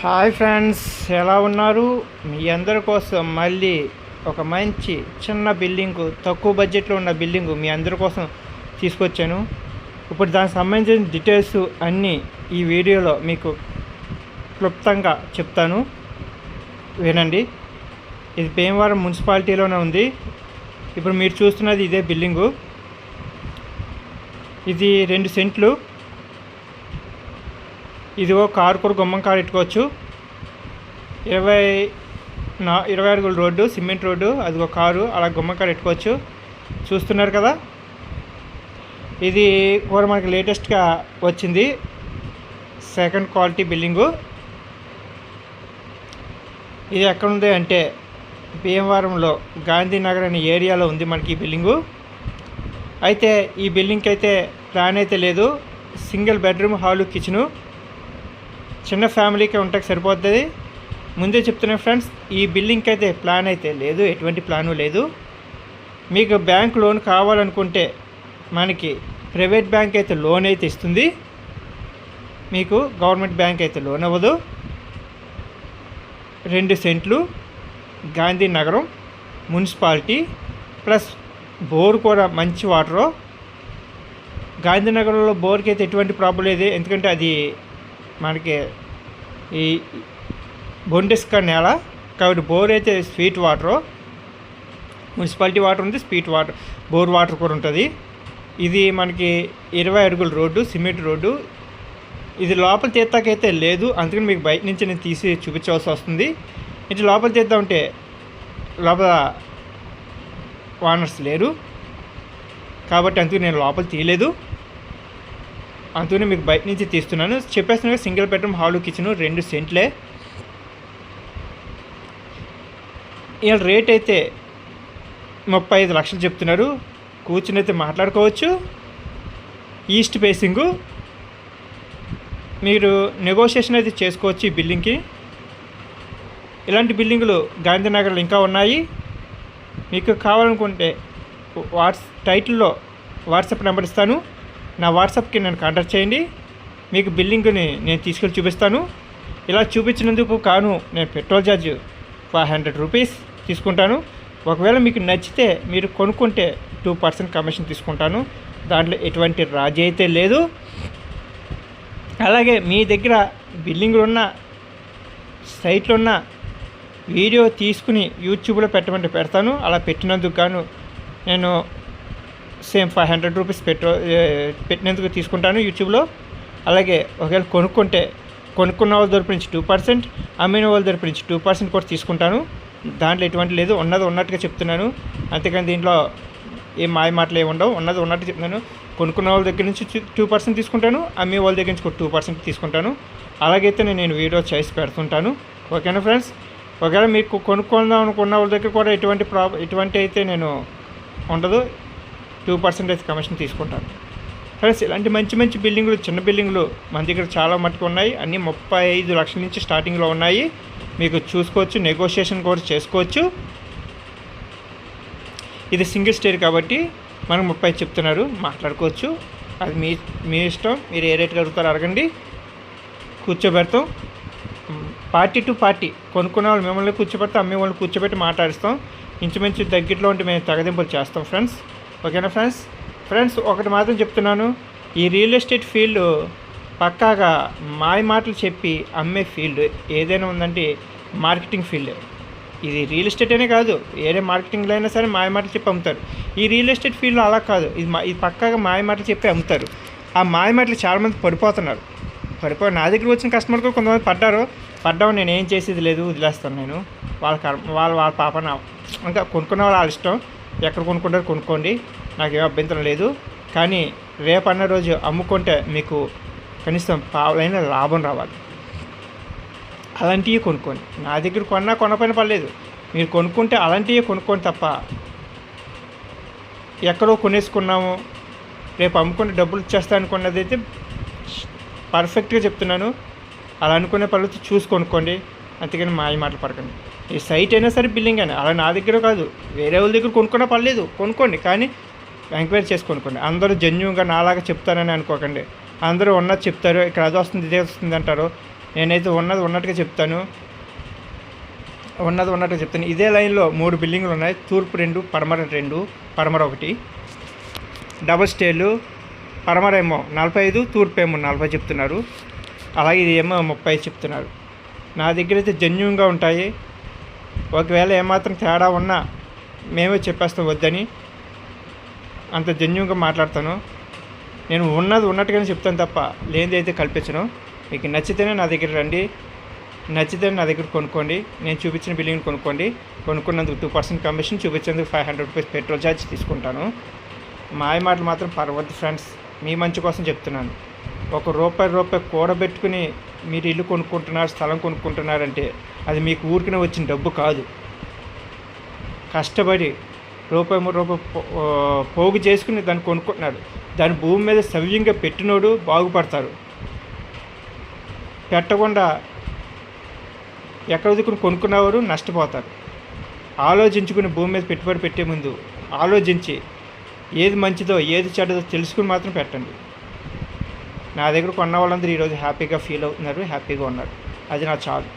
Hi friends, ఎలా ఉన్నారు? మీ అందరి కోసం మళ్ళీ ఒక మంచి చిన్న బిల్డింగు, తక్కువ బడ్జెట్లో ఉన్న బిల్డింగు మీ అందరి కోసం తీసుకొచ్చాను. ఇప్పుడు దానికి సంబంధించిన డీటెయిల్స్ అన్నీ ఈ వీడియోలో మీకు క్లుప్తంగా చెప్తాను, వినండి. ఇది భీమవరం మున్సిపాలిటీలోనే ఉంది. ఇప్పుడు మీరు చూస్తున్నది ఇదే బిల్డింగు. ఇది 2 సెంట్లు. ఇదిగో కారు కూడా గుమ్మం కారు పెట్టుకోవచ్చు. 20 అడుగుల రోడ్డు, సిమెంట్ రోడ్డు, అదిగో కారు అలా గుమ్మం కారు పెట్టుకోవచ్చు. చూస్తున్నారు కదా, ఇది కూడా మనకి లేటెస్ట్గా వచ్చింది, సెకండ్ క్వాలిటీ బిల్డింగు. ఇది ఎక్కడ ఉంది అంటే భీమవరంలో గాంధీనగర్ అనే ఏరియాలో ఉంది మనకి ఈ బిల్డింగు. అయితే ఈ బిల్డింగ్కి అయితే ప్లాన్ అయితే లేదు. సింగిల్ బెడ్రూమ్, హాలు, కిచెను, చిన్న ఫ్యామిలీకి ఉంటాకి సరిపోతుంది. ముందే చెప్తున్నాను ఫ్రెండ్స్, ఈ బిల్డింగ్కి అయితే ప్లాన్ అయితే లేదు, ఎటువంటి ప్లాను లేదు. మీకు బ్యాంక్ లోన్ కావాలనుకుంటే మనకి ప్రైవేట్ బ్యాంక్ అయితే లోన్ అయితే ఇస్తుంది, మీకు గవర్నమెంట్ బ్యాంక్ అయితే లోన్ అవ్వదు. 2 సెంట్లు, గాంధీనగరం మున్సిపాలిటీ, ప్లస్ బోర్ కూడా మంచి వాటరు. గాంధీనగరంలో బోర్కి అయితే ఎటువంటి ప్రాబ్లం లేదు, ఎందుకంటే అది మనకి ఈ బొండిస్క నేల కాబట్టి బోర్ అయితే స్వీట్ వాటరు. మున్సిపాలిటీ వాటర్ ఉంది, స్వీట్ వాటర్, బోర్ వాటర్ కూడా ఉంటుంది. ఇది మనకి 20 అడుగుల రోడ్డు, సిమెంట్ రోడ్డు. ఇది లోపల తీస్తాకైతే లేదు, అందుకని మీకు బయట నుంచి నేను తీసి చూపించవలసి వస్తుంది. ఇటు లోపల తీద్దామంటే లోపల ఓనర్స్ లేరు కాబట్టి అందుకని నేను లోపల తీయలేదు, అందుకని మీకు బయట నుంచి తీస్తున్నాను. చెప్పేస్తున్నాను, సింగిల్ బెడ్రూమ్, హాలు, కిచెను, 2 సెంట్లే. వీళ్ళ రేట్ అయితే 35 లక్షలు చెప్తున్నారు. కూర్చుని అయితే మాట్లాడుకోవచ్చు. ఈస్ట్ ఫేసింగు, మీరు నెగోషియేషన్ అయితే చేసుకోవచ్చు ఈ బిల్డింగ్కి. ఇలాంటి బిల్డింగులు గాంధీనగర్లో ఇంకా ఉన్నాయి. మీకు కావాలనుకుంటే టైటిల్లో వాట్సాప్ నెంబర్ ఇస్తాను, నా వాట్సాప్కి నన్ను కాంటాక్ట్ చేయండి. మీకు బిల్డింగ్ని నేను తీసుకెళ్ళి చూపిస్తాను. ఇలా చూపించినందుకు కాను నేను పెట్రోల్ ఛార్జ్ 500 రూపీస్ తీసుకుంటాను. ఒకవేళ మీకు నచ్చితే మీరు కొనుక్కుంటే 2% కమిషన్ తీసుకుంటాను. దాంట్లో ఎటువంటి రాజీ అయితే లేదు. అలాగే మీ దగ్గర బిల్డింగ్లు ఉన్న, సైట్లు ఉన్న వీడియో తీసుకుని యూట్యూబ్లో పెట్టమంటే పెడతాను. అలా పెట్టినందుకు గాను నేను సేమ్ 500 రూపీస్ పెట్టినందుకు తీసుకుంటాను యూట్యూబ్లో. అలాగే ఒకవేళ కొనుక్కున్న వాళ్ళ తరపు నుంచి 2%, అమ్మిన వాళ్ళ తరపు నుంచి 2% కూడా తీసుకుంటాను. దాంట్లో ఎటువంటి లేదు, ఉన్నది ఉన్నట్టుగా చెప్తున్నాను. అంతేకాని దీంట్లో ఏం మాయ మాటలు ఏమి ఉండవు, ఉన్నది ఉన్నట్టు చెప్తున్నాను. కొనుక్కున్న వాళ్ళ దగ్గర నుంచి 2% తీసుకుంటాను, అమ్మే వాళ్ళ దగ్గర నుంచి 2% తీసుకుంటాను. అలాగైతే నేను వీడియో చేసి పెడుతుంటాను. ఓకేనా ఫ్రెండ్స్? ఒకవేళ మీకు కొనుక్కుందాం అనుకున్న వాళ్ళ దగ్గర కూడా ఎటువంటి అయితే నేను ఉండదు, 2% అయితే కమిషన్ తీసుకుంటాను. ఫ్రెండ్స్, ఇలాంటి మంచి మంచి బిల్డింగులు, చిన్న బిల్డింగులు మన దగ్గర చాలా మట్టుకు ఉన్నాయి. అన్నీ 35 లక్షల నుంచి స్టార్టింగ్లో ఉన్నాయి. మీకు చూసుకోవచ్చు, నెగోషియేషన్ కూడా చేసుకోవచ్చు. ఇది సింగిల్ స్టేర్ కాబట్టి మనకు 30 చెప్తున్నారు, మాట్లాడుకోవచ్చు. అది మీ ఇష్టం, మీరు ఏ రేట్కి అడుగుతారో అడగండి, కూర్చోబెడతాం. పార్టీ టు పార్టీ, కొనుక్కునే వాళ్ళు మిమ్మల్ని కూర్చోబెడతాం, అమ్మే వాళ్ళని కూర్చోబెట్టి మాట్లాడిస్తాం. ఇంచుమించు దగ్గరలో ఉంటే మేము తగదింపులు చేస్తాం ఫ్రెండ్స్. ఓకేనా ఫ్రెండ్స్, ఒకటి మాత్రం చెప్తున్నాను, ఈ రియల్ ఎస్టేట్ ఫీల్డ్ పక్కాగా మాయ మాటలు చెప్పి అమ్మే ఫీల్డ్ ఏదైనా ఉందంటే మార్కెటింగ్ ఫీల్డ్. ఇది రియల్ ఎస్టేట్ అనే కాదు, వేరే మార్కెటింగ్లో అయినా సరే మాయ మాటలు చెప్పి అమ్ముతారు. ఈ రియల్ ఎస్టేట్ ఫీల్డ్లో అలా కాదు, ఇది పక్కాగా మాయ మాటలు చెప్పి అమ్ముతారు. ఆ మాయ మాటలు చాలామంది పడిపోతున్నారు. నా దగ్గర వచ్చిన కస్టమర్ కూడా కొంతమంది పడ్డామని నేను ఏం చేసేది లేదు, వదిలేస్తాను. నేను వాళ్ళ పాపన ఇంకా కొనుక్కున్న వాళ్ళ ఇష్టం, ఎక్కడ కొనుక్కుంటారో కొనుక్కోండి, నాకేం అభ్యంతరం లేదు. కానీ రేపన్న రోజు అమ్ముకుంటే మీకు కనీసం పావులైన లాభం రావాలి. అలాంటివి కొనుక్కోండి. నా దగ్గర కొనపైన పర్లేదు, మీరు కొనుక్కుంటే అలాంటివి కొనుక్కోండి తప్ప ఎక్కడో కొనేసుకున్నాము రేపు అమ్ముకుంటే డబ్బులు ఇచ్చేస్తా అనుకున్నది అయితే పర్ఫెక్ట్గా చెప్తున్నాను. అలా అనుకునే పర్లేదు, చూసి కొనుక్కోండి, అంతేగాని మాయ మాటలు పడకండి. ఈ సైట్ అయినా సరే, బిల్డింగ్ అయినా, అలా నా దగ్గర కాదు, వేరే వాళ్ళ దగ్గర కొనుక్కున్నా పర్లేదు, కొనుక్కోండి. కానీ ఎంక్వైరీ చేసి కొనుక్కోండి. అందరూ జెన్యూన్గా నాలాగా చెప్తారని అనుకోకండి. అందరూ ఉన్నది చెప్తారు, ఇక్కడ అది వస్తుంది, ఇదే వస్తుంది అంటారు. నేనైతే ఉన్నట్టుగా చెప్తాను. ఇదే లైన్లో 3 బిల్డింగులు ఉన్నాయి. తూర్పు 2, పడమర 2, పడమర 1 డబుల్ స్టేర్లు. పడమర ఏమో 45, తూర్పు ఏమో 40 చెప్తున్నారు. అలాగే ఇది ఏమో 30 చెప్తున్నారు. నా దగ్గర అయితే జెన్యూన్గా ఉంటాయి. ఒకవేళ ఏమాత్రం తేడా ఉన్నా మేమే చెప్పేస్తాం వద్దని. అంత జెన్యూన్గా మాట్లాడతాను. నేను ఉన్నట్టుగానే చెప్తాను తప్ప లేనిది అయితే కల్పించను. మీకు నచ్చితేనే నా దగ్గర రండి, నచ్చితే నా దగ్గర కొనుక్కోండి. నేను చూపించిన బిల్డింగ్ కొనుక్కోండి. కొనుక్కున్నందుకు 2% కమిషన్, చూపించేందుకు 500 రూపీస్ పెట్రోల్ ఛార్జ్ తీసుకుంటాను. మాయ మాటలు మాత్రం పర్వద్దు ఫ్రెండ్స్, మీ మంచి కోసం చెప్తున్నాను. రూపాయి కూడబెట్టుకుని మీరు ఇల్లు కొనుక్కుంటున్నారు, స్థలం కొనుక్కుంటున్నారంటే అది మీకు ఊరికనే వచ్చిన డబ్బు కాదు. కష్టపడి రూపాయి పోగు చేసుకుని దాన్ని కొనుక్కుంటున్నాడు. దాని భూమి మీద సవ్యంగా పెట్టినోడు బాగుపడతారు. పెట్టకుండా ఎక్కడ దిక్కుని కొనుక్కున్నవారు నష్టపోతారు. ఆలోచించుకుని భూమి మీద పెట్టుబడి పెట్టే ముందు ఆలోచించి ఏది మంచిదో ఏది చెడ్డదో తెలుసుకుని మాత్రం పెట్టండి. నా దగ్గర కొన్న వాళ్ళందరూ ఈరోజు హ్యాపీగా ఫీల్ అవుతున్నారు, హ్యాపీగా ఉన్నారు. అది నాకు చాలు.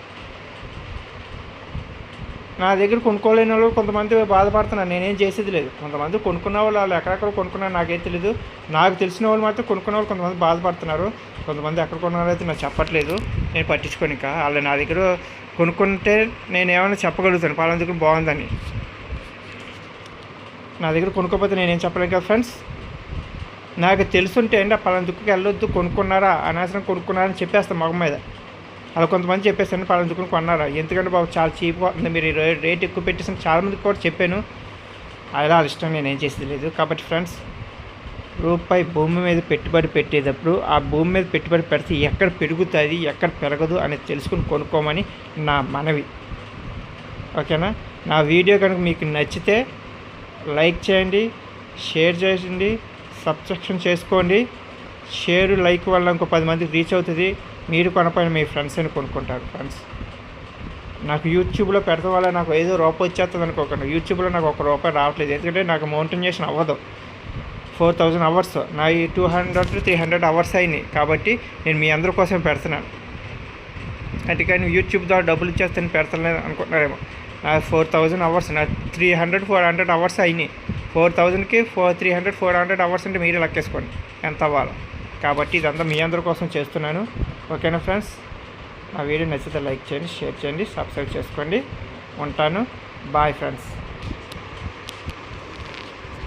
నా దగ్గర కొనుక్కోలేని వాళ్ళు కొంతమంది బాధపడుతున్నారు. నేనేం చేసేది లేదు. కొంతమంది కొనుక్కున్న వాళ్ళు ఎక్కడెక్కడ కొనుక్కున్నారు నాకేం తెలీదు. నాకు తెలిసిన వాళ్ళు మాత్రం కొనుక్కున్న వాళ్ళు కొంతమంది బాధపడుతున్నారు. కొంతమంది ఎక్కడ కొన్నారో అయితే నాకు చెప్పట్లేదు. నేను పట్టించుకోను. ఇంకా వాళ్ళు నా దగ్గర కొనుక్కుంటే నేను ఏమైనా చెప్పగలుగుతాను పలానా దగ్గర బాగుందని. నా దగ్గర కొనుక్కోకపోతే నేనేం చెప్పలేను కదా ఫ్రెండ్స్. నాకు తెలుసుంటే అండి పలానా దుక్కుకి వెళ్ళొద్దు, కొనుక్కున్నారా అనవసరం కొనుక్కున్నారని చెప్పేస్తాను మొగం మీద. అలా కొంతమంది చెప్పేసాను పలానా దుక్కుని కొన్నారా, ఎందుకంటే బాబు చాలా చీప్గా ఉంది, మీరు రేట్ ఎక్కువ పెట్టేసాను చాలామందికి కూడా చెప్పాను. అలా వాళ్ళ ఇష్టం, నేనేం చేసేది లేదు. కాబట్టి ఫ్రెండ్స్, రూపాయి భూమి మీద పెట్టుబడి పెట్టేటప్పుడు ఆ భూమి మీద పెట్టుబడి పెడితే ఎక్కడ పెరుగుతుంది ఎక్కడ పెరగదు అనేది తెలుసుకుని కొనుక్కోమని నా మనవి. ఓకేనా? నా వీడియో కనుక మీకు నచ్చితే లైక్ చేయండి, షేర్ చేయండి, సబ్స్క్రిప్షన్ చేసుకోండి. షేర్ లైక్ వల్ల ఇంకో 10 మందికి రీచ్ అవుతుంది. మీరు కొనపైన మీ ఫ్రెండ్స్ అని కొనుక్కుంటారు. ఫ్రెండ్స్, నాకు యూట్యూబ్లో పెడతాం వల్ల నాకు ఏదో రూపాయి వచ్చేస్తుంది అనుకోకండి. యూట్యూబ్లో నాకు ₹1 రావట్లేదు. ఎందుకంటే నాకు మౌంటైనేషన్ అవ్వదు. 4000 అవర్స్, నా 200 to 300 అవర్స్ అయినాయి. కాబట్టి నేను మీ అందరి కోసం పెడుతున్నాను. అంటే కానీ యూట్యూబ్ ద్వారా డబ్బులు ఇచ్చేస్తాను పెడతలేదు అనుకుంటున్నారేమో. నా 4000 అవర్స్, నా 300-400 అవర్స్ అయినాయి. 4000కి 300-400 అవర్స్ అంటే మీరే లెక్కేసుకోండి ఎంత అవ్వాలో. కాబట్టి ఇదంతా మీ అందరి కోసం చేస్తున్నాను. ఓకేనా ఫ్రెండ్స్? నా వీడియో నచ్చితే లైక్ చేయండి, షేర్ చేయండి, సబ్స్క్రైబ్ చేసుకోండి. ఉంటాను. Bye friends.